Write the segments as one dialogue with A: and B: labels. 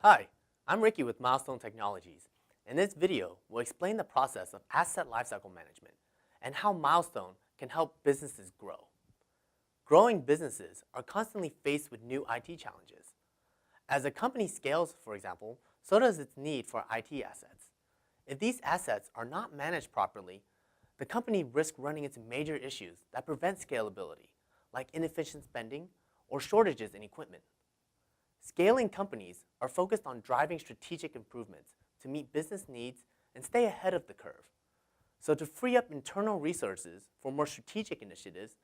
A: Hi, I'm Ricky with Milestone Technologies. In this video, we'll explain the process of asset lifecycle management and how Milestone can help businesses grow. Growing businesses are constantly faced with new IT challenges. As a company scales, for example, so does its need for IT assets. If these assets are not managed properly, the company risks running into major issues that prevent scalability, like inefficient spending or shortages in equipment. Scaling companies are focused on driving strategic improvements to meet business needs and stay ahead of the curve. So to free up internal resources for more strategic initiatives,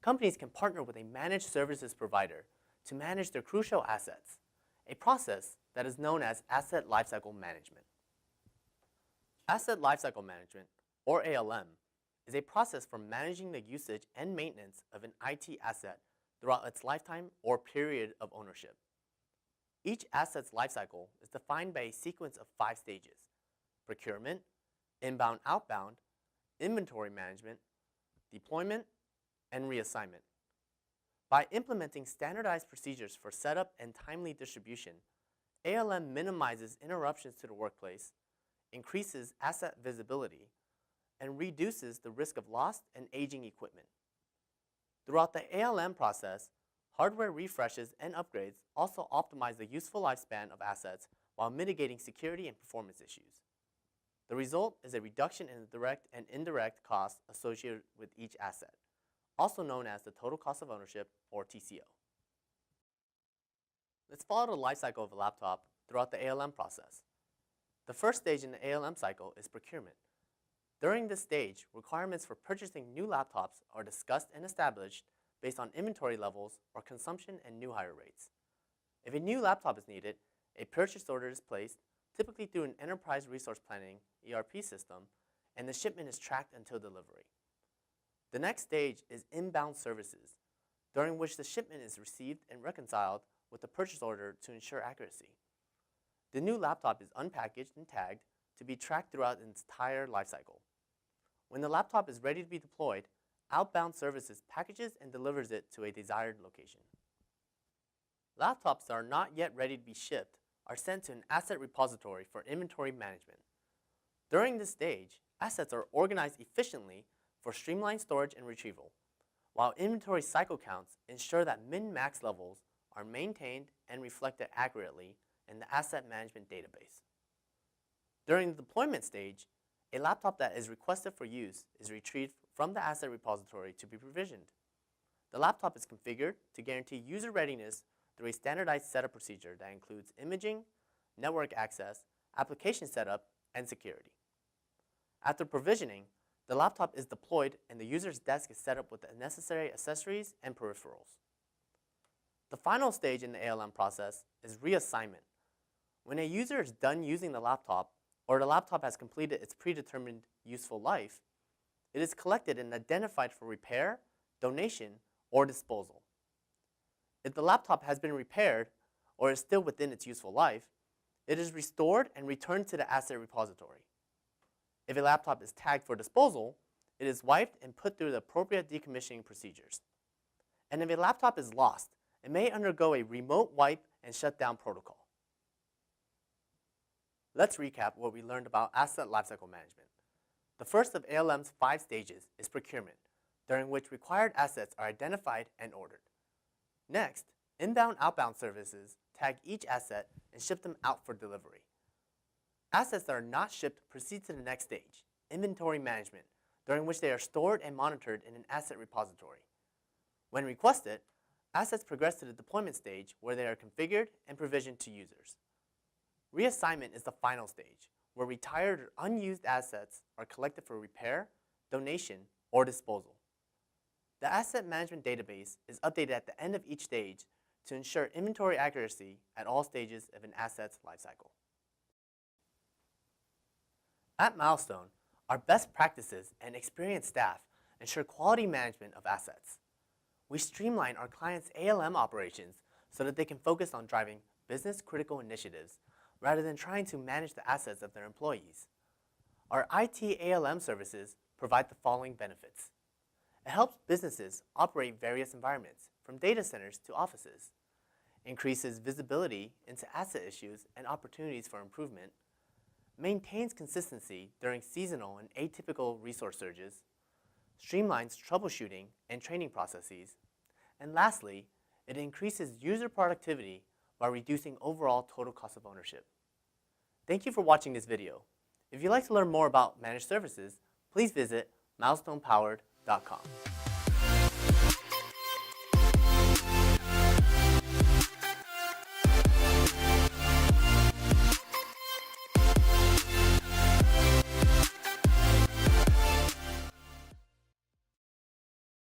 A: companies can partner with a managed services provider to manage their crucial assets, a process that is known as asset lifecycle management. Asset lifecycle management, or ALM, is a process for managing the usage and maintenance of an IT asset throughout its lifetime or period of ownership. Each asset's lifecycle is defined by a sequence of 5 stages: procurement, inbound-outbound, inventory management, deployment, and reassignment. By implementing standardized procedures for setup and timely distribution, ALM minimizes interruptions to the workplace, increases asset visibility, and reduces the risk of lost and aging equipment. Throughout the ALM process, hardware refreshes and upgrades also optimize the useful lifespan of assets while mitigating security and performance issues. The result is a reduction in the direct and indirect costs associated with each asset, also known as the total cost of ownership, or TCO. Let's follow the life cycle of a laptop throughout the ALM process. The first stage in the ALM cycle is procurement. During this stage, requirements for purchasing new laptops are discussed and established based on inventory levels or consumption and new hire rates. If a new laptop is needed, a purchase order is placed, typically through an enterprise resource planning (ERP) system, and the shipment is tracked until delivery. The next stage is inbound services, during which the shipment is received and reconciled with the purchase order to ensure accuracy. The new laptop is unpackaged and tagged to be tracked throughout its entire lifecycle. When the laptop is ready to be deployed, outbound services packages and delivers it to a desired location. Laptops that are not yet ready to be shipped are sent to an asset repository for inventory management. During this stage, assets are organized efficiently for streamlined storage and retrieval, while inventory cycle counts ensure that min-max levels are maintained and reflected accurately in the asset management database. During the deployment stage, a laptop that is requested for use is retrieved from the asset repository to be provisioned. The laptop is configured to guarantee user readiness through a standardized setup procedure that includes imaging, network access, application setup, and security. After provisioning, the laptop is deployed and the user's desk is set up with the necessary accessories and peripherals. The final stage in the ALM process is reassignment. When a user is done using the laptop, or the laptop has completed its predetermined useful life, it is collected and identified for repair, donation, or disposal. If the laptop has been repaired or is still within its useful life, it is restored and returned to the asset repository. If a laptop is tagged for disposal, it is wiped and put through the appropriate decommissioning procedures. And if a laptop is lost, it may undergo a remote wipe and shutdown protocol. Let's recap what we learned about asset lifecycle management. The first of ALM's 5 stages is procurement, during which required assets are identified and ordered. Next, inbound-outbound services tag each asset and ship them out for delivery. Assets that are not shipped proceed to the next stage, inventory management, during which they are stored and monitored in an asset repository. When requested, assets progress to the deployment stage where they are configured and provisioned to users. Reassignment is the final stage, where retired or unused assets are collected for repair, donation, or disposal. The asset management database is updated at the end of each stage to ensure inventory accuracy at all stages of an asset's lifecycle. At Milestone, our best practices and experienced staff ensure quality management of assets. We streamline our clients' ALM operations so that they can focus on driving business-critical initiatives rather than trying to manage the assets of their employees. Our IT ALM services provide the following benefits. It helps businesses operate various environments, from data centers to offices. increases visibility into asset issues and opportunities for improvement, maintains consistency during seasonal and atypical resource surges, streamlines troubleshooting and training processes, and lastly, it increases user productivity by reducing overall total cost of ownership. Thank you for watching this video. If you'd like to learn more about managed services, please visit milestonepowered.com.